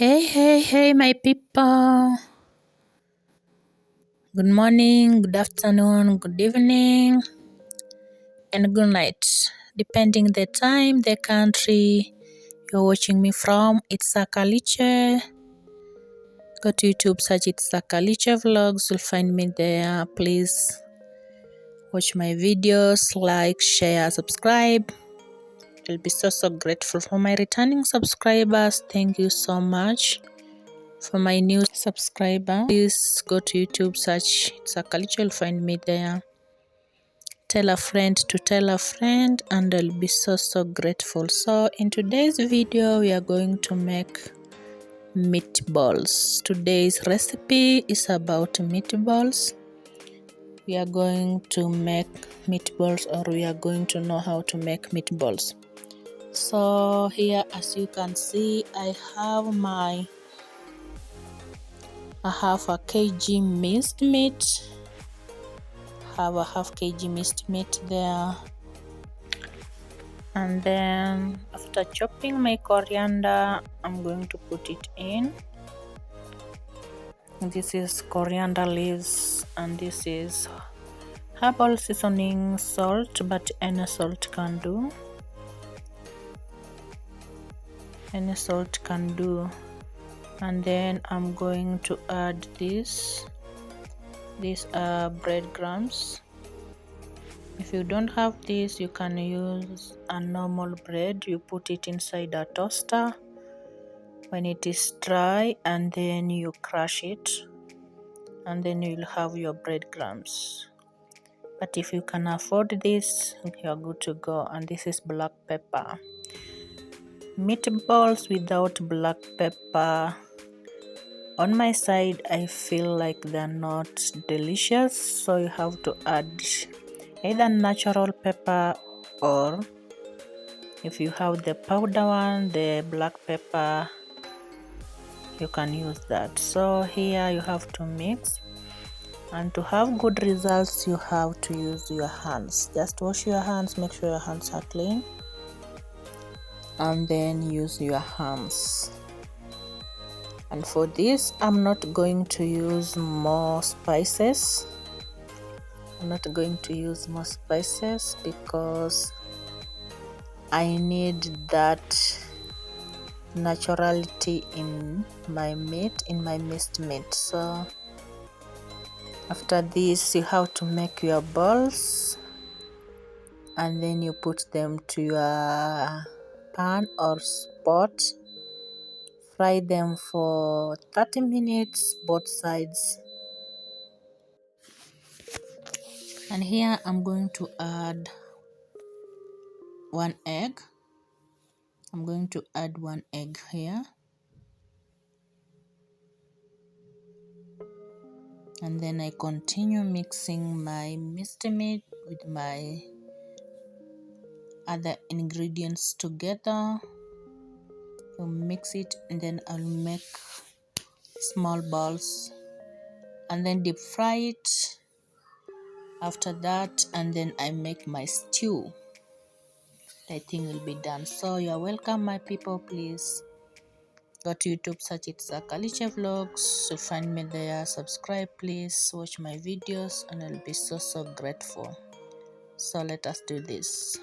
Hey, my people. Good morning, good afternoon, good evening, and good night. Depending the time, the country you're watching me from, it's Akaliche. Go to YouTube, search it's Akaliche Vlogs. You'll find me there. Please watch my videos, like, share, subscribe. I'll be so grateful for my returning subscribers. Thank you so much. For my new subscriber, please go to YouTube, search it's Akaliche, you'll find me there. Tell a friend to tell a friend, and I'll be so grateful. So in today's video, we are going to make meatballs. Today's recipe is about meatballs. We are going to make meatballs, or we are going to know how to make meatballs. So here, as you can see, I have a half a kg minced meat. Have a half kg minced meat there, and then after chopping my coriander, I'm going to put it in. This is coriander leaves, and this is herbal seasoning salt, but any salt can do. Any salt can do. And then I'm going to add this. These are breadcrumbs. If you don't have this, you can use a normal bread. You put it inside a toaster when it is dry, and then you crush it, and then you'll have your breadcrumbs. But if you can afford this, you're good to go. And this is black pepper. Meatballs without black pepper, on my side, I feel like they're not delicious, so you have to add either natural pepper, or if you have the powder one, the black pepper, you can use that. So here you have to mix, and to have good results, you have to use your hands. Just wash your hands, make sure your hands are clean, and then use your hands. And for this, I'm not going to use more spices. I'm not going to use more spices because I need that naturality in my meat, in my minced meat. So after this, you have to make your balls, and then you put them to your pan or spot. Fry them for 30 minutes, both sides. And here I'm going to add one egg. I'm going to add one egg here, and then I continue mixing my minced meat with my other ingredients together. You mix it, and then I'll make small balls and then deep fry it after that, and then I make my stew. I think will be done. So you're welcome, my people. Please go to YouTube, search it's Akaliche Vlogs. You'll find me there. Subscribe, please. Watch my videos, and I'll be so grateful. So let us do this.